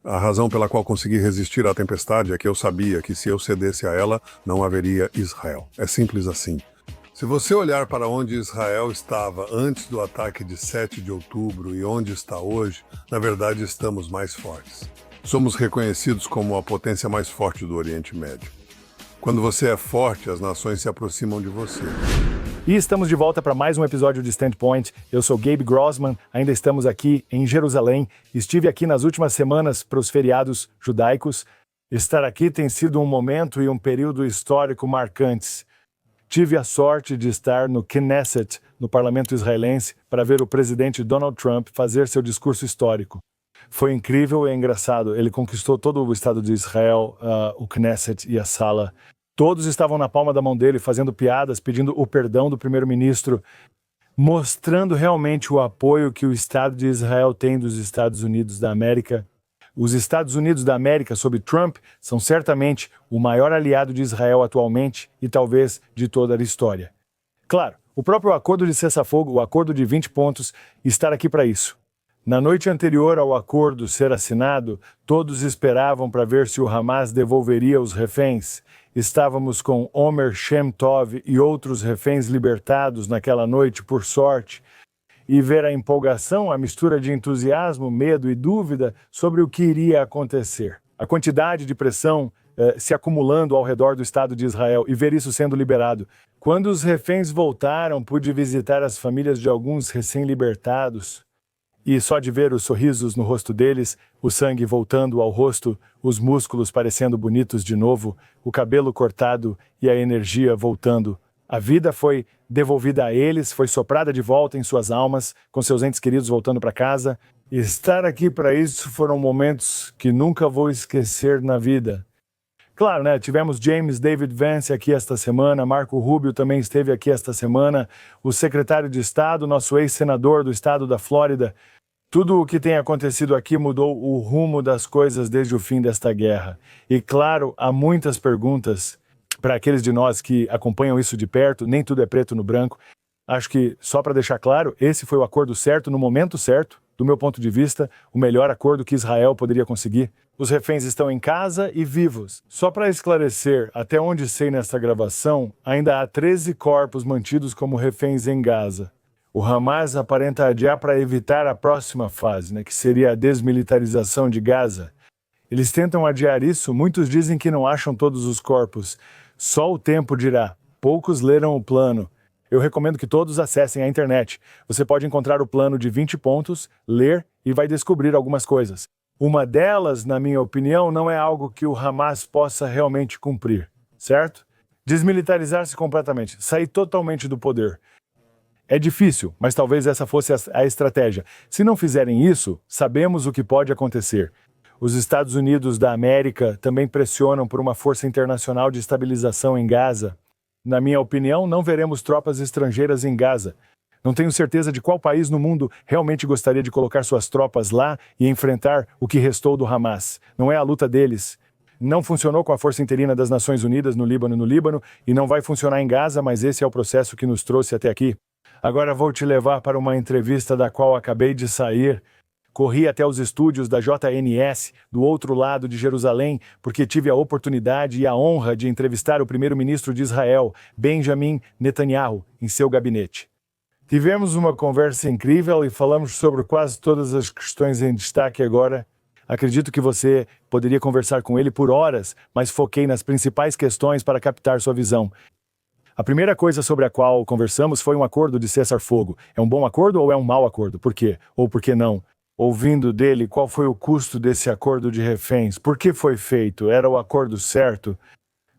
A razão pela qual consegui resistir à tempestade é que eu sabia que se eu cedesse a ela, não haveria Israel. É simples assim. Se você olhar para onde Israel estava antes do ataque de 7 de outubro e onde está hoje, na verdade estamos mais fortes. Somos reconhecidos como a potência mais forte do Oriente Médio. Quando você é forte, as nações se aproximam de você. E estamos de volta para mais um episódio de Standpoint. Eu sou Gabe Grossman, ainda estamos aqui em Jerusalém. Estive aqui nas últimas semanas para os feriados judaicos. Estar aqui tem sido um momento e um período histórico marcantes. Tive a sorte de estar no Knesset, no parlamento israelense, para ver o presidente Donald Trump fazer seu discurso histórico. Foi incrível e engraçado. Ele conquistou todo o Estado de Israel, o Knesset e a sala. Todos estavam na palma da mão dele, fazendo piadas, pedindo o perdão do primeiro-ministro, mostrando realmente o apoio que o Estado de Israel tem dos Estados Unidos da América. Os Estados Unidos da América, sob Trump, são certamente o maior aliado de Israel atualmente e talvez de toda a história. Claro, o próprio acordo de cessar-fogo, o acordo de 20 pontos, está aqui para isso. Na noite anterior ao acordo ser assinado, todos esperavam para ver se o Hamas devolveria os reféns. Estávamos com Omer Shem Tov e outros reféns libertados naquela noite, por sorte, e ver a empolgação, a mistura de entusiasmo, medo e dúvida sobre o que iria acontecer. A quantidade de pressão se acumulando ao redor do Estado de Israel e ver isso sendo liberado. Quando os reféns voltaram, pude visitar as famílias de alguns recém-libertados. E só de ver os sorrisos no rosto deles, o sangue voltando ao rosto, os músculos parecendo bonitos de novo, o cabelo cortado e a energia voltando. A vida foi devolvida a eles, foi soprada de volta em suas almas, com seus entes queridos voltando para casa. E estar aqui para isso foram momentos que nunca vou esquecer na vida. Claro, né? Tivemos James David Vance aqui esta semana, Marco Rubio também esteve aqui esta semana, o secretário de Estado, nosso ex-senador do estado da Flórida. Tudo o que tem acontecido aqui mudou o rumo das coisas desde o fim desta guerra. E claro, há muitas perguntas para aqueles de nós que acompanham isso de perto, nem tudo é preto no branco. Acho que, só para deixar claro, esse foi o acordo certo no momento certo, do meu ponto de vista, o melhor acordo que Israel poderia conseguir. Os reféns estão em casa e vivos. Só para esclarecer, até onde sei nesta gravação, ainda há 13 corpos mantidos como reféns em Gaza. O Hamas aparenta adiar para evitar a próxima fase, que seria a desmilitarização de Gaza. Eles tentam adiar isso, muitos dizem que não acham todos os corpos. Só o tempo dirá. Poucos leram o plano. Eu recomendo que todos acessem a internet. Você pode encontrar o plano de 20 pontos, ler e vai descobrir algumas coisas. Uma delas, na minha opinião, não é algo que o Hamas possa realmente cumprir, certo? Desmilitarizar-se completamente, sair totalmente do poder. É difícil, mas talvez essa fosse a estratégia. Se não fizerem isso, sabemos o que pode acontecer. Os Estados Unidos da América também pressionam por uma força internacional de estabilização em Gaza. Na minha opinião, não veremos tropas estrangeiras em Gaza. Não tenho certeza de qual país no mundo realmente gostaria de colocar suas tropas lá e enfrentar o que restou do Hamas. Não é a luta deles. Não funcionou com a Força Interina das Nações Unidas no Líbano e não vai funcionar em Gaza, mas esse é o processo que nos trouxe até aqui. Agora vou te levar para uma entrevista da qual acabei de sair. Corri até os estúdios da JNS, do outro lado de Jerusalém, porque tive a oportunidade e a honra de entrevistar o primeiro-ministro de Israel, Benjamin Netanyahu, em seu gabinete. Tivemos uma conversa incrível e falamos sobre quase todas as questões em destaque agora. Acredito que você poderia conversar com ele por horas, mas foquei nas principais questões para captar sua visão. A primeira coisa sobre a qual conversamos foi um acordo de cessar-fogo. É um bom acordo ou é um mau acordo? Por quê? Ou por que não? Ouvindo dele, qual foi o custo desse acordo de reféns? Por que foi feito? Era o acordo certo?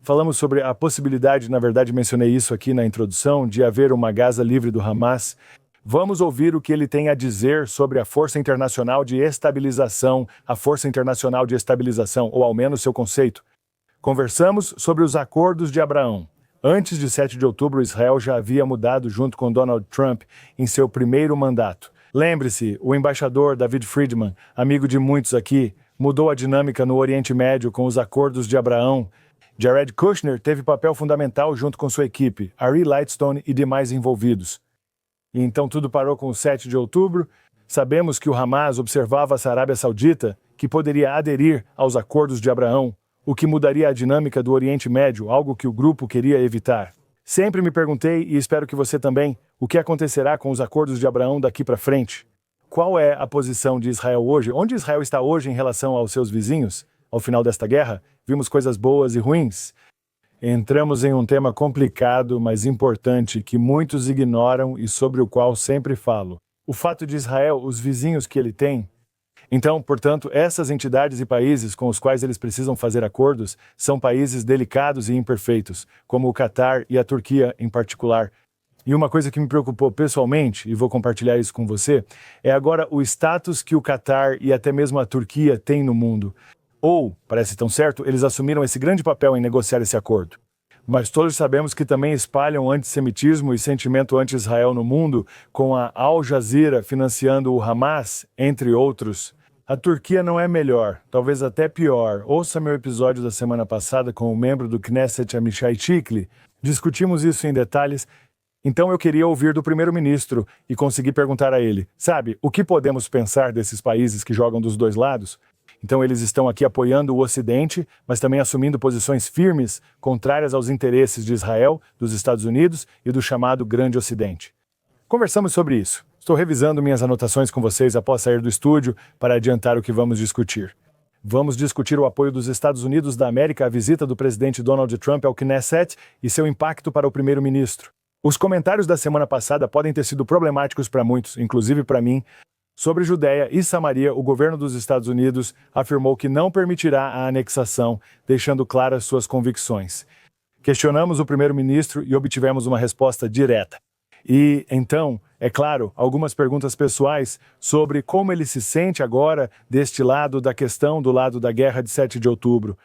Falamos sobre a possibilidade, na verdade mencionei isso aqui na introdução, de haver uma Gaza livre do Hamas. Vamos ouvir o que ele tem a dizer sobre a Força Internacional de Estabilização, ou ao menos seu conceito. Conversamos sobre os acordos de Abraão. Antes de 7 de outubro, Israel já havia mudado junto com Donald Trump em seu primeiro mandato. Lembre-se, o embaixador David Friedman, amigo de muitos aqui, mudou a dinâmica no Oriente Médio com os acordos de Abraão. Jared Kushner teve papel fundamental junto com sua equipe, Ari Lightstone e demais envolvidos. E então tudo parou com o 7 de outubro. Sabemos que o Hamas observava a Arábia Saudita que poderia aderir aos acordos de Abraão, o que mudaria a dinâmica do Oriente Médio, algo que o grupo queria evitar. Sempre me perguntei, e espero que você também, o que acontecerá com os acordos de Abraão daqui para frente? Qual é a posição de Israel hoje? Onde Israel está hoje em relação aos seus vizinhos? Ao final desta guerra, vimos coisas boas e ruins. Entramos em um tema complicado, mas importante, que muitos ignoram e sobre o qual sempre falo. O fato de Israel, os vizinhos que ele tem. Então, portanto, essas entidades e países com os quais eles precisam fazer acordos são países delicados e imperfeitos, como o Catar e a Turquia em particular. E uma coisa que me preocupou pessoalmente, e vou compartilhar isso com você, é agora o status que o Catar e até mesmo a Turquia têm no mundo. Ou, parece tão certo, eles assumiram esse grande papel em negociar esse acordo. Mas todos sabemos que também espalham antissemitismo e sentimento anti-Israel no mundo, com a Al Jazeera financiando o Hamas, entre outros. A Turquia não é melhor, talvez até pior. Ouça meu episódio da semana passada com o membro do Knesset Amichai Chikli. Discutimos isso em detalhes. Então eu queria ouvir do primeiro-ministro e consegui perguntar a ele, sabe, o que podemos pensar desses países que jogam dos dois lados? Então eles estão aqui apoiando o Ocidente, mas também assumindo posições firmes, contrárias aos interesses de Israel, dos Estados Unidos e do chamado Grande Ocidente. Conversamos sobre isso. Estou revisando minhas anotações com vocês após sair do estúdio para adiantar o que vamos discutir. Vamos discutir o apoio dos Estados Unidos da América à visita do presidente Donald Trump ao Knesset e seu impacto para o primeiro-ministro. Os comentários da semana passada podem ter sido problemáticos para muitos, inclusive para mim. Sobre Judeia e Samaria, o governo dos Estados Unidos afirmou que não permitirá a anexação, deixando claras suas convicções. Questionamos o primeiro-ministro e obtivemos uma resposta direta. E, então, é claro, algumas perguntas pessoais sobre como ele se sente agora deste lado da questão, do lado da guerra de 7 de outubro.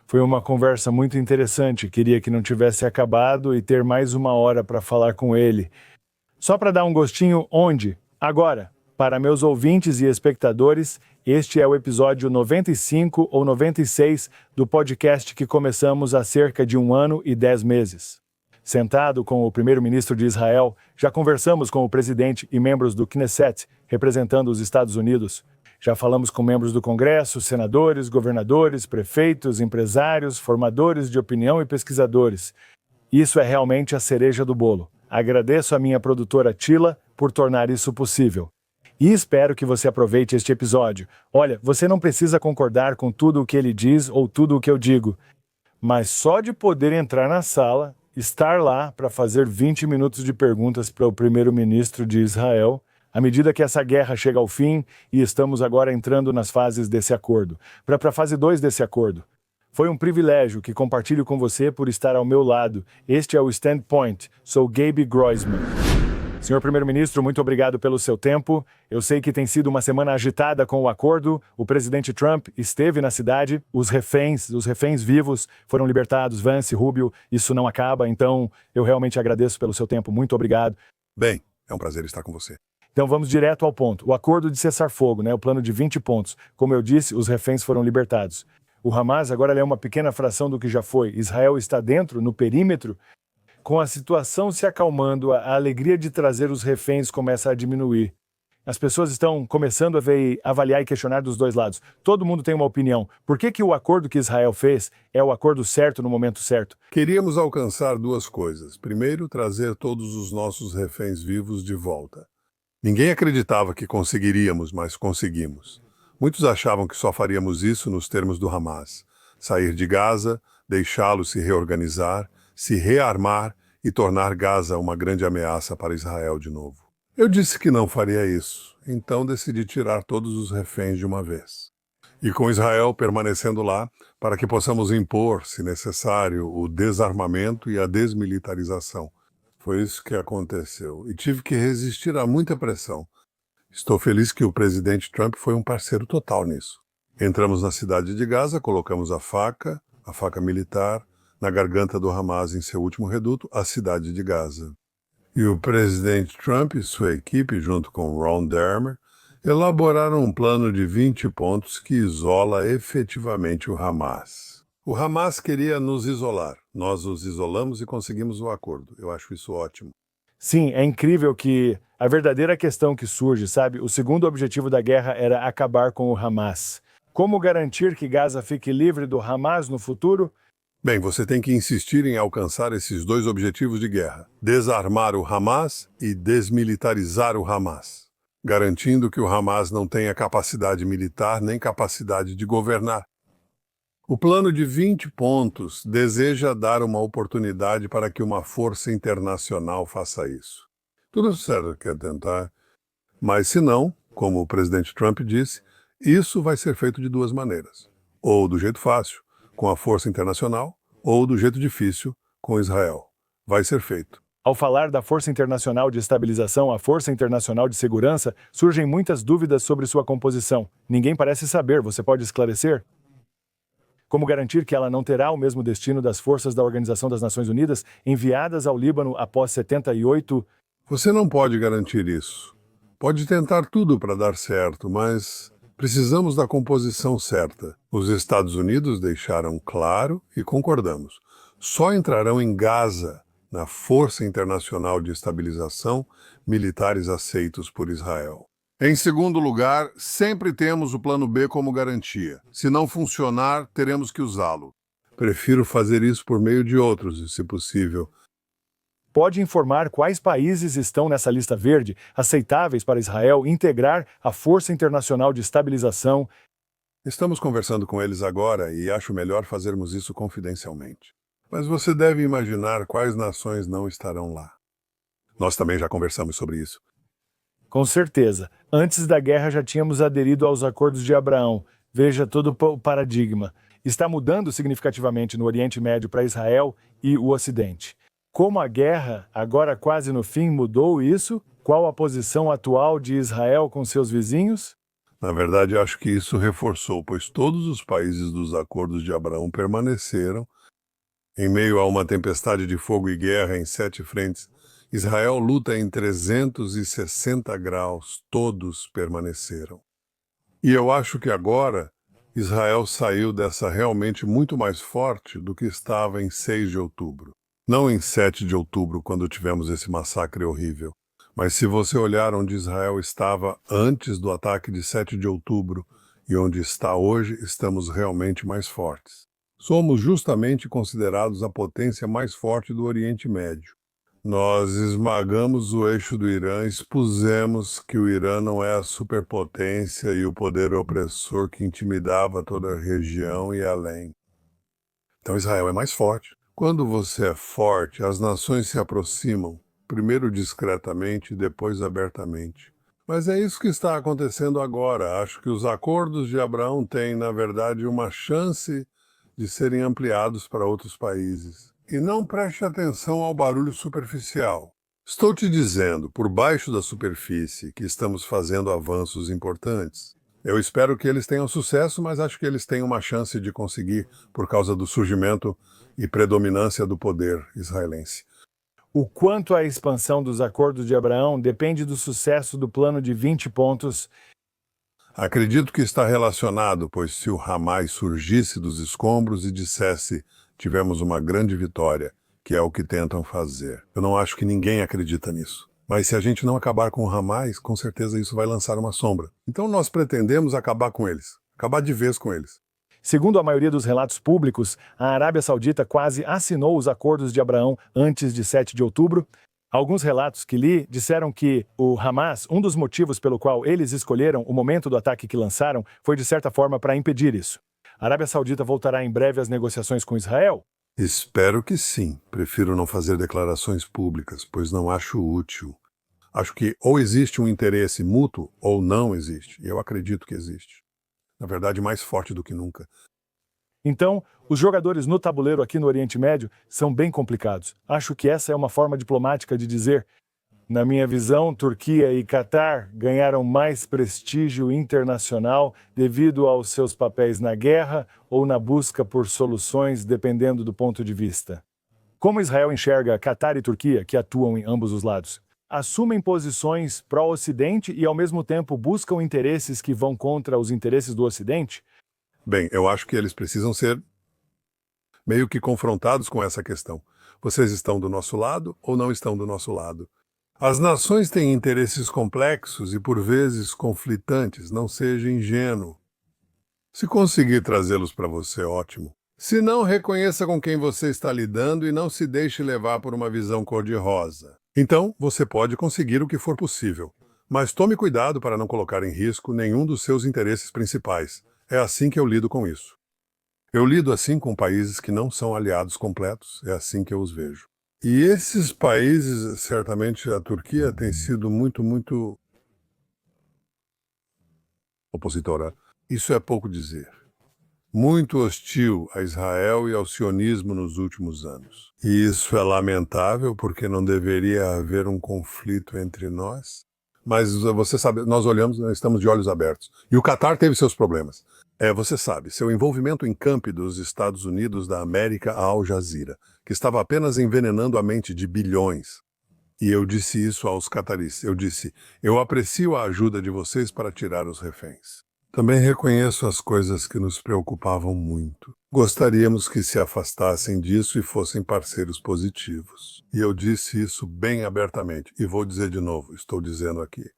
Foi uma conversa muito interessante, queria que não tivesse acabado e ter mais uma hora para falar com ele. Só para dar um gostinho, onde? Agora. Para meus ouvintes e espectadores, este é o episódio 95 ou 96 do podcast que começamos há cerca de 1 ano e 10 meses. Sentado com o primeiro-ministro de Israel, já conversamos com o presidente e membros do Knesset, representando os Estados Unidos. Já falamos com membros do Congresso, senadores, governadores, prefeitos, empresários, formadores de opinião e pesquisadores. Isso é realmente a cereja do bolo. Agradeço a minha produtora Tila por tornar isso possível. E espero que você aproveite este episódio. Olha, você não precisa concordar com tudo o que ele diz ou tudo o que eu digo, mas só de poder entrar na sala, estar lá para fazer 20 minutos de perguntas para o primeiro-ministro de Israel, à medida que essa guerra chega ao fim e estamos agora entrando nas fases desse acordo, para a fase 2 desse acordo. Foi um privilégio que compartilho com você por estar ao meu lado. Este é o Standpoint. Sou Gabe Groisman. Senhor Primeiro-Ministro, muito obrigado pelo seu tempo. Eu sei que tem sido uma semana agitada com o acordo. O presidente Trump esteve na cidade. Os reféns vivos foram libertados. Vance, Rubio, isso não acaba. Então, eu realmente agradeço pelo seu tempo. Muito obrigado. Bem, é um prazer estar com você. Então vamos direto ao ponto. O acordo de cessar-fogo, o plano de 20 pontos. Como eu disse, os reféns foram libertados. O Hamas agora é uma pequena fração do que já foi. Israel está dentro, no perímetro. Com a situação se acalmando, a alegria de trazer os reféns começa a diminuir. As pessoas estão começando a avaliar e questionar dos dois lados. Todo mundo tem uma opinião. Por que o acordo que Israel fez é o acordo certo no momento certo? Queríamos alcançar 2 coisas. Primeiro, trazer todos os nossos reféns vivos de volta. Ninguém acreditava que conseguiríamos, mas conseguimos. Muitos achavam que só faríamos isso nos termos do Hamas. Sair de Gaza, deixá-lo se reorganizar, se rearmar e tornar Gaza uma grande ameaça para Israel de novo. Eu disse que não faria isso, então decidi tirar todos os reféns de uma vez. E com Israel permanecendo lá, para que possamos impor, se necessário, o desarmamento e a desmilitarização. Foi isso que aconteceu, e tive que resistir a muita pressão. Estou feliz que o presidente Trump foi um parceiro total nisso. Entramos na cidade de Gaza, colocamos a faca militar, na garganta do Hamas em seu último reduto, a cidade de Gaza. E o presidente Trump e sua equipe, junto com Ron Dermer, elaboraram um plano de 20 pontos que isola efetivamente o Hamas. O Hamas queria nos isolar. Nós os isolamos e conseguimos o acordo. Eu acho isso ótimo. Sim, é incrível que a verdadeira questão que surge, sabe? O segundo objetivo da guerra era acabar com o Hamas. Como garantir que Gaza fique livre do Hamas no futuro? Bem, você tem que insistir em alcançar esses dois objetivos de guerra: desarmar o Hamas e desmilitarizar o Hamas, garantindo que o Hamas não tenha capacidade militar nem capacidade de governar. O plano de 20 pontos deseja dar uma oportunidade para que uma força internacional faça isso. Tudo certo quer tentar, mas se não, como o presidente Trump disse, isso vai ser feito de duas maneiras: ou do jeito fácil, com a força internacional, ou do jeito difícil, com Israel. Vai ser feito. Ao falar da Força Internacional de Estabilização à Força Internacional de Segurança, surgem muitas dúvidas sobre sua composição. Ninguém parece saber, você pode esclarecer? Como garantir que ela não terá o mesmo destino das forças da Organização das Nações Unidas enviadas ao Líbano após 78? Você não pode garantir isso. Pode tentar tudo para dar certo, mas precisamos da composição certa. Os Estados Unidos deixaram claro e concordamos. Só entrarão em Gaza, na Força Internacional de Estabilização, militares aceitos por Israel. Em segundo lugar, sempre temos o plano B como garantia. Se não funcionar, teremos que usá-lo. Prefiro fazer isso por meio de outros, se possível. Pode informar quais países estão nessa lista verde, aceitáveis para Israel integrar a Força Internacional de Estabilização? Estamos conversando com eles agora e acho melhor fazermos isso confidencialmente. Mas você deve imaginar quais nações não estarão lá. Nós também já conversamos sobre isso. Com certeza. Antes da guerra já tínhamos aderido aos acordos de Abraão. Veja todo o paradigma. Está mudando significativamente no Oriente Médio para Israel e o Ocidente. Como a guerra, agora quase no fim, mudou isso? Qual a posição atual de Israel com seus vizinhos? Na verdade, acho que isso reforçou, pois todos os países dos acordos de Abraão permaneceram. Em meio a uma tempestade de fogo e guerra em 7 frentes, Israel luta em 360 graus, todos permaneceram. E eu acho que agora Israel saiu dessa realmente muito mais forte do que estava em 6 de outubro. Não em 7 de outubro, quando tivemos esse massacre horrível. Mas se você olhar onde Israel estava antes do ataque de 7 de outubro e onde está hoje, estamos realmente mais fortes. Somos justamente considerados a potência mais forte do Oriente Médio. Nós esmagamos o eixo do Irã, expusemos que o Irã não é a superpotência e o poder opressor que intimidava toda a região e além. Então Israel é mais forte. Quando você é forte, as nações se aproximam, primeiro discretamente e depois abertamente. Mas é isso que está acontecendo agora. Acho que os acordos de Abraão têm, na verdade, uma chance de serem ampliados para outros países. E não preste atenção ao barulho superficial. Estou te dizendo, por baixo da superfície, que estamos fazendo avanços importantes. Eu espero que eles tenham sucesso, mas acho que eles têm uma chance de conseguir por causa do surgimento e predominância do poder israelense. O quanto à expansão dos acordos de Abraão depende do sucesso do plano de 20 pontos. Acredito que está relacionado, pois se o Hamas surgisse dos escombros e dissesse tivemos uma grande vitória, que é o que tentam fazer. Eu não acho que ninguém acredita nisso. Mas se a gente não acabar com o Hamas, com certeza isso vai lançar uma sombra. Então nós pretendemos acabar com eles, acabar de vez com eles. Segundo a maioria dos relatos públicos, a Arábia Saudita quase assinou os acordos de Abraão antes de 7 de outubro. Alguns relatos que li disseram que o Hamas, um dos motivos pelo qual eles escolheram o momento do ataque que lançaram, foi de certa forma para impedir isso. A Arábia Saudita voltará em breve às negociações com Israel? Espero que sim. Prefiro não fazer declarações públicas, pois não acho útil. Acho que ou existe um interesse mútuo ou não existe. E eu acredito que existe. Na verdade, mais forte do que nunca. Então, os jogadores no tabuleiro aqui no Oriente Médio são bem complicados. Acho que essa é uma forma diplomática de dizer, na minha visão, Turquia e Catar ganharam mais prestígio internacional devido aos seus papéis na guerra ou na busca por soluções, dependendo do ponto de vista. Como Israel enxerga Catar e Turquia, que atuam em ambos os lados? Assumem posições pró-Ocidente e, ao mesmo tempo, buscam interesses que vão contra os interesses do Ocidente? Bem, eu acho que eles precisam ser meio que confrontados com essa questão. Vocês estão do nosso lado ou não estão do nosso lado? As nações têm interesses complexos e, por vezes, conflitantes, não seja ingênuo. Se conseguir trazê-los para você, ótimo. Se não, reconheça com quem você está lidando e não se deixe levar por uma visão cor-de-rosa. Então, você pode conseguir o que for possível, mas tome cuidado para não colocar em risco nenhum dos seus interesses principais. É assim que eu lido com isso. Eu lido assim com países que não são aliados completos, é assim que eu os vejo. E esses países, certamente a Turquia tem sido muito opositora. Isso é pouco dizer. Muito hostil a Israel e ao sionismo nos últimos anos. E isso é lamentável porque não deveria haver um conflito entre nós. Mas você sabe, nós olhamos, nós estamos de olhos abertos. E o Catar teve seus problemas. Você sabe, seu envolvimento em camp dos Estados Unidos da América a Al Jazeera, que estava apenas envenenando a mente de bilhões. E eu disse isso aos cataris. Eu disse, eu aprecio a ajuda de vocês para tirar os reféns. Também reconheço as coisas que nos preocupavam muito. Gostaríamos que se afastassem disso e fossem parceiros positivos. E eu disse isso bem abertamente. E vou dizer de novo, estou dizendo aqui.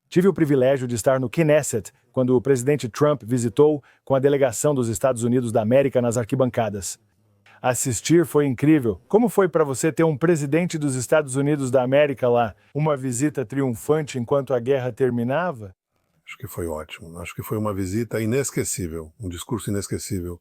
Tive o privilégio de estar no Knesset quando o presidente Trump visitou com a delegação dos Estados Unidos da América nas arquibancadas. Assistir foi incrível. Como foi para você ter um presidente dos Estados Unidos da América lá? Uma visita triunfante enquanto a guerra terminava? Acho que foi ótimo. Acho que foi uma visita inesquecível, um discurso inesquecível.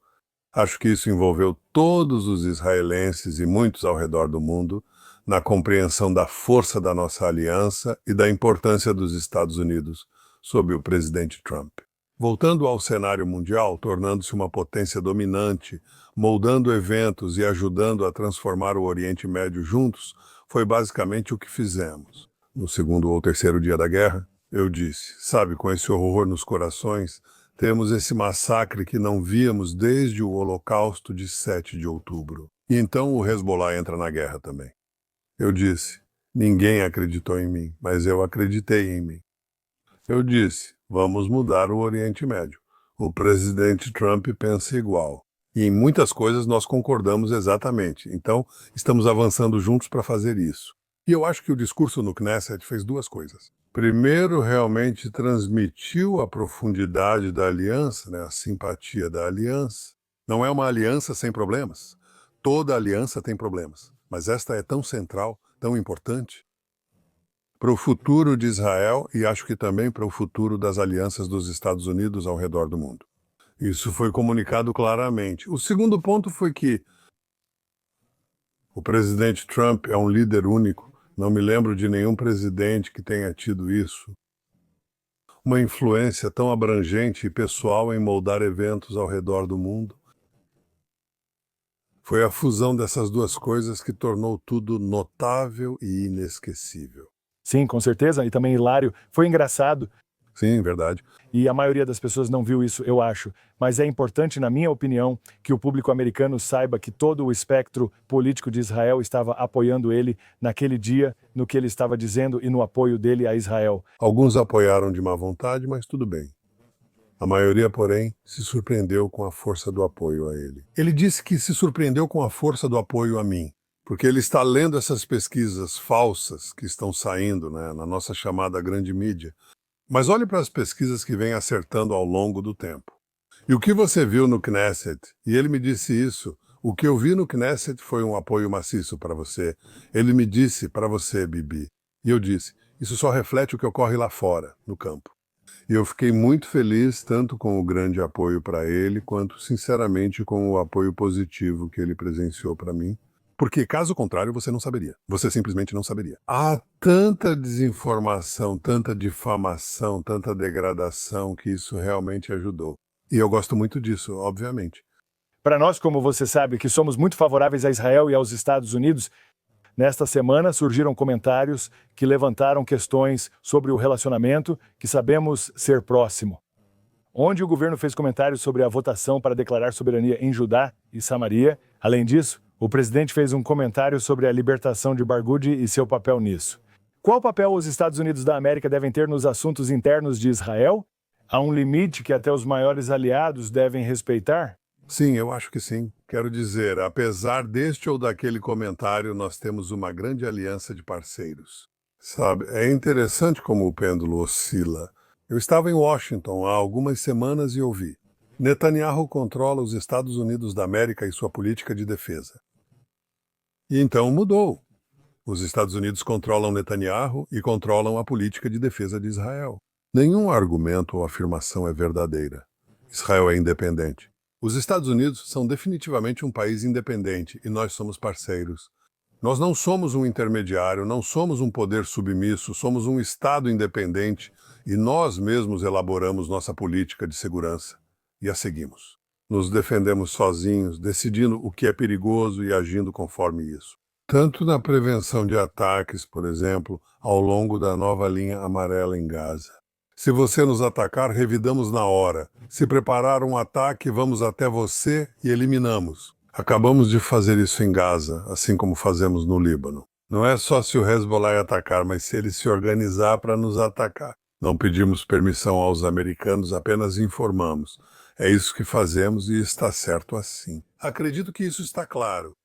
Acho que isso envolveu todos os israelenses e muitos ao redor do mundo na compreensão da força da nossa aliança e da importância dos Estados Unidos sob o presidente Trump. Voltando ao cenário mundial, tornando-se uma potência dominante, moldando eventos e ajudando a transformar o Oriente Médio juntos, foi basicamente o que fizemos. No segundo ou terceiro dia da guerra, eu disse, sabe, com esse horror nos corações, temos esse massacre que não víamos desde o Holocausto de 7 de outubro. E então o Hezbollah entra na guerra também. Eu disse, ninguém acreditou em mim, mas eu acreditei em mim. Eu disse, vamos mudar o Oriente Médio. O presidente Trump pensa igual. E em muitas coisas nós concordamos exatamente. Então, estamos avançando juntos para fazer isso. E eu acho que o discurso no Knesset fez duas coisas. Primeiro, realmente transmitiu a profundidade da aliança, né, a simpatia da aliança. Não é uma aliança sem problemas. Toda aliança tem problemas. Mas esta é tão central, tão importante, para o futuro de Israel e acho que também para o futuro das alianças dos Estados Unidos ao redor do mundo. Isso foi comunicado claramente. O segundo ponto foi que o presidente Trump é um líder único. Não me lembro de nenhum presidente que tenha tido isso. Uma influência tão abrangente e pessoal em moldar eventos ao redor do mundo. Foi a fusão dessas duas coisas que tornou tudo notável e inesquecível. Sim, com certeza, e também hilário. Foi engraçado. Sim, verdade. E a maioria das pessoas não viu isso, eu acho. Mas é importante, na minha opinião, que o público americano saiba que todo o espectro político de Israel estava apoiando ele naquele dia, no que ele estava dizendo e no apoio dele a Israel. Alguns apoiaram de má vontade, mas tudo bem. A maioria, porém, se surpreendeu com a força do apoio a ele. Ele disse que se surpreendeu com a força do apoio a mim, porque ele está lendo essas pesquisas falsas que estão saindo, né, na nossa chamada grande mídia. Mas olhe para as pesquisas que vem acertando ao longo do tempo. E o que você viu no Knesset? E ele me disse isso. O que eu vi no Knesset foi um apoio maciço para você. Ele me disse para você, Bibi. E eu disse, isso só reflete o que ocorre lá fora, no campo. E eu fiquei muito feliz tanto com o grande apoio para ele, quanto, sinceramente, com o apoio positivo que ele presenciou para mim. Porque, caso contrário, você não saberia. Você simplesmente não saberia. Há tanta desinformação, tanta difamação, tanta degradação que isso realmente ajudou. E eu gosto muito disso, obviamente. Para nós, como você sabe, que somos muito favoráveis a Israel e aos Estados Unidos, nesta semana surgiram comentários que levantaram questões sobre o relacionamento que sabemos ser próximo. Onde o governo fez comentários sobre a votação para declarar soberania em Judá e Samaria. Além disso, o presidente fez um comentário sobre a libertação de Barghouti e seu papel nisso. Qual papel os Estados Unidos da América devem ter nos assuntos internos de Israel? Há um limite que até os maiores aliados devem respeitar? Sim, eu acho que sim. Quero dizer, apesar deste ou daquele comentário, nós temos uma grande aliança de parceiros. Sabe, é interessante como o pêndulo oscila. Eu estava em Washington há algumas semanas e ouvi: Netanyahu controla os Estados Unidos da América e sua política de defesa. E então mudou. Os Estados Unidos controlam Netanyahu e controlam a política de defesa de Israel. Nenhum argumento ou afirmação é verdadeira. Israel é independente. Os Estados Unidos são definitivamente um país independente e nós somos parceiros. Nós não somos um intermediário, não somos um poder submisso, somos um Estado independente e nós mesmos elaboramos nossa política de segurança e a seguimos. Nos defendemos sozinhos, decidindo o que é perigoso e agindo conforme isso. Tanto na prevenção de ataques, por exemplo, ao longo da nova linha amarela em Gaza. Se você nos atacar, revidamos na hora. Se preparar um ataque, vamos até você e eliminamos. Acabamos de fazer isso em Gaza, assim como fazemos no Líbano. Não é só se o Hezbollah atacar, mas se ele se organizar para nos atacar. Não pedimos permissão aos americanos, apenas informamos. É isso que fazemos e está certo assim. Acredito que isso está claro.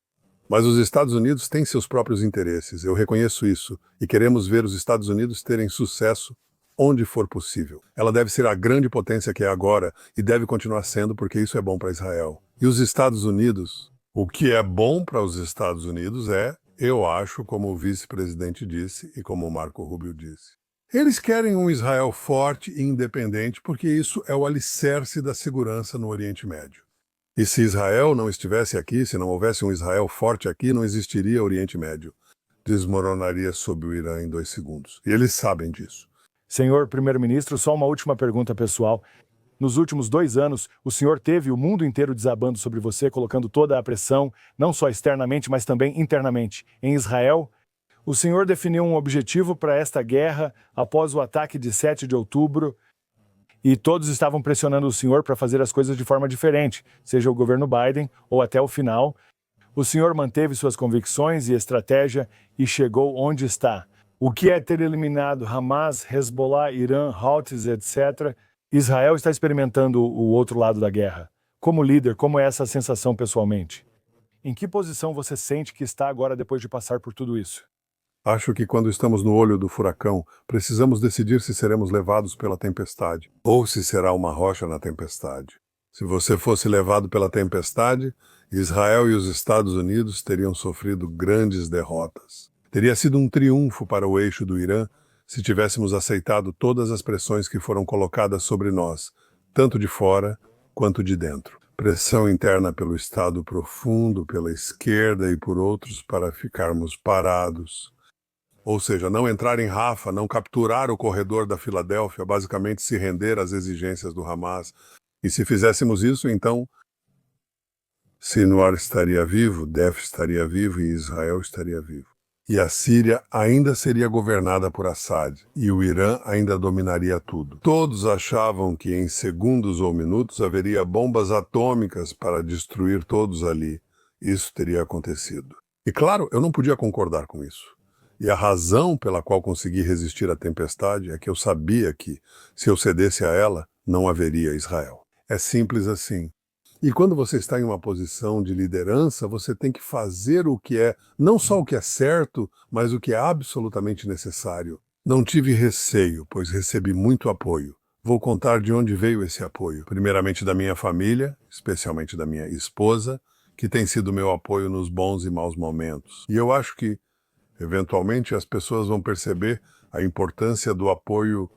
Mas os Estados Unidos têm seus próprios interesses, eu reconheço isso, e queremos ver os Estados Unidos terem sucesso onde for possível. Ela deve ser a grande potência que é agora e deve continuar sendo porque isso é bom para Israel. E os Estados Unidos? O que é bom para os Estados Unidos é, eu acho, como o vice-presidente disse e como o Marco Rubio disse. Eles querem um Israel forte e independente porque isso é o alicerce da segurança no Oriente Médio. E se Israel não estivesse aqui, se não houvesse um Israel forte aqui, não existiria Oriente Médio. Desmoronaria sob o Irã em 2 segundos. E eles sabem disso. Senhor Primeiro-Ministro, só uma última pergunta pessoal. Nos últimos 2 anos, o senhor teve o mundo inteiro desabando sobre você, colocando toda a pressão, não só externamente, mas também internamente, em Israel. O senhor definiu um objetivo para esta guerra após o ataque de 7 de outubro, e todos estavam pressionando o senhor para fazer as coisas de forma diferente, seja o governo Biden ou até o final. O senhor manteve suas convicções e estratégia e chegou onde está. O que é ter eliminado Hamas, Hezbollah, Irã, Houthis, etc. Israel está experimentando o outro lado da guerra. Como líder, como é essa sensação pessoalmente? Em que posição você sente que está agora depois de passar por tudo isso? Acho que quando estamos no olho do furacão, precisamos decidir se seremos levados pela tempestade ou se será uma rocha na tempestade. Se você fosse levado pela tempestade, Israel e os Estados Unidos teriam sofrido grandes derrotas. Teria sido um triunfo para o eixo do Irã se tivéssemos aceitado todas as pressões que foram colocadas sobre nós, tanto de fora quanto de dentro. Pressão interna pelo Estado profundo, pela esquerda e por outros para ficarmos parados. Ou seja, não entrar em Rafa, não capturar o corredor da Filadélfia, basicamente se render às exigências do Hamas. E se fizéssemos isso, então, Sinwar estaria vivo, Def estaria vivo e Israel estaria vivo. E a Síria ainda seria governada por Assad, e o Irã ainda dominaria tudo. Todos achavam que em segundos ou minutos haveria bombas atômicas para destruir todos ali. Isso teria acontecido. E claro, eu não podia concordar com isso. E a razão pela qual consegui resistir à tempestade é que eu sabia que, se eu cedesse a ela, não haveria Israel. É simples assim. E quando você está em uma posição de liderança, você tem que fazer o que é, não só o que é certo, mas o que é absolutamente necessário. Não tive receio, pois recebi muito apoio. Vou contar de onde veio esse apoio. Primeiramente da minha família, especialmente da minha esposa, que tem sido meu apoio nos bons e maus momentos. E eu acho que, eventualmente, as pessoas vão perceber a importância do apoio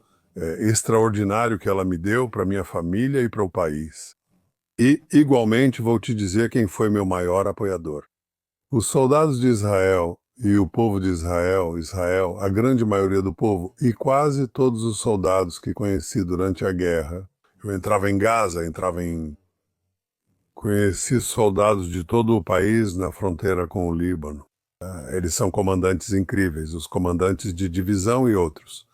extraordinário que ela me deu para minha família e para o país. E, igualmente, vou te dizer quem foi meu maior apoiador. Os soldados de Israel e o povo de Israel, a grande maioria do povo, e quase todos os soldados que conheci durante a guerra. Eu entrava em Gaza, conheci soldados de todo o país na fronteira com o Líbano. Eles são comandantes incríveis, os comandantes de divisão e outros.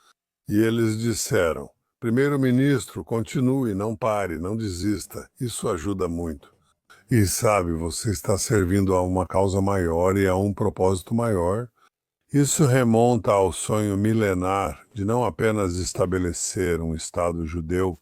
E eles disseram: primeiro-ministro, continue, não pare, não desista. Isso ajuda muito. E sabe, você está servindo a uma causa maior e a um propósito maior. Isso remonta ao sonho milenar de não apenas estabelecer um Estado judeu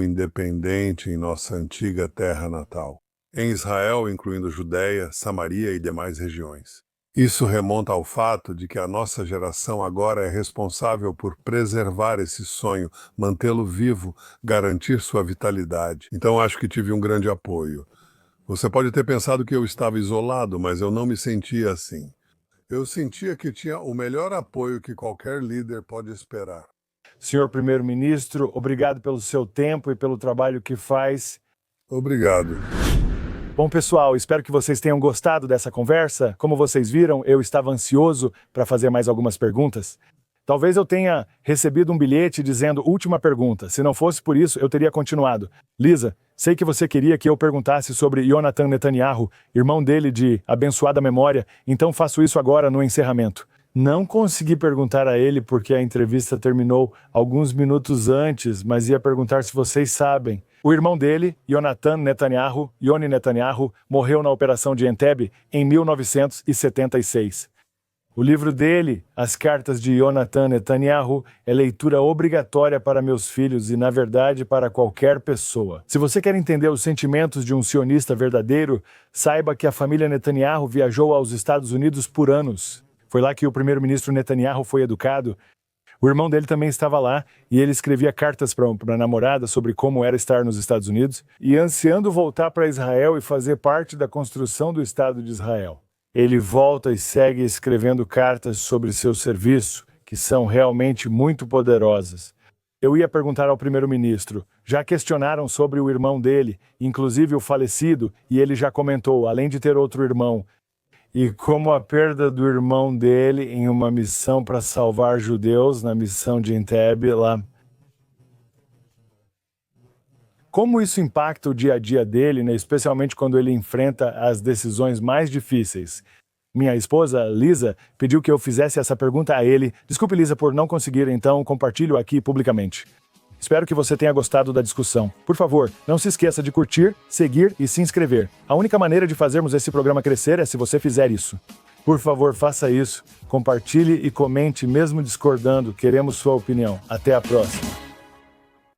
independente em nossa antiga terra natal, em Israel, incluindo Judeia, Samaria e demais regiões. Isso remonta ao fato de que a nossa geração agora é responsável por preservar esse sonho, mantê-lo vivo, garantir sua vitalidade. Então acho que tive um grande apoio. Você pode ter pensado que eu estava isolado, mas eu não me sentia assim. Eu sentia que tinha o melhor apoio que qualquer líder pode esperar. Senhor Primeiro-Ministro, obrigado pelo seu tempo e pelo trabalho que faz. Obrigado. Bom, pessoal, espero que vocês tenham gostado dessa conversa. Como vocês viram, eu estava ansioso para fazer mais algumas perguntas. Talvez eu tenha recebido um bilhete dizendo última pergunta. Se não fosse por isso, eu teria continuado. Lisa, sei que você queria que eu perguntasse sobre Jonathan Netanyahu, irmão dele de abençoada memória, então faço isso agora no encerramento. Não consegui perguntar a ele porque a entrevista terminou alguns minutos antes, mas ia perguntar se vocês sabem. O irmão dele, Jonathan Netanyahu, Yoni Netanyahu, morreu na Operação de Entebbe em 1976. O livro dele, As Cartas de Jonathan Netanyahu, é leitura obrigatória para meus filhos e, na verdade, para qualquer pessoa. Se você quer entender os sentimentos de um sionista verdadeiro, saiba que a família Netanyahu viajou aos Estados Unidos por anos. Foi lá que o primeiro-ministro Netanyahu foi educado. O irmão dele também estava lá e ele escrevia cartas para a namorada sobre como era estar nos Estados Unidos e ansiando voltar para Israel e fazer parte da construção do Estado de Israel. Ele volta e segue escrevendo cartas sobre seu serviço, que são realmente muito poderosas. Eu ia perguntar ao primeiro-ministro, já questionaram sobre o irmão dele, inclusive o falecido, e ele já comentou, além de ter outro irmão, e como a perda do irmão dele em uma missão para salvar judeus, na missão de Entebbe lá. Como isso impacta o dia a dia dele, né, especialmente quando ele enfrenta as decisões mais difíceis? Minha esposa, Lisa, pediu que eu fizesse essa pergunta a ele. Desculpe, Lisa, por não conseguir, então compartilho aqui publicamente. Espero que você tenha gostado da discussão. Por favor, não se esqueça de curtir, seguir e se inscrever. A única maneira de fazermos esse programa crescer é se você fizer isso. Por favor, faça isso. Compartilhe e comente mesmo discordando. Queremos sua opinião. Até a próxima.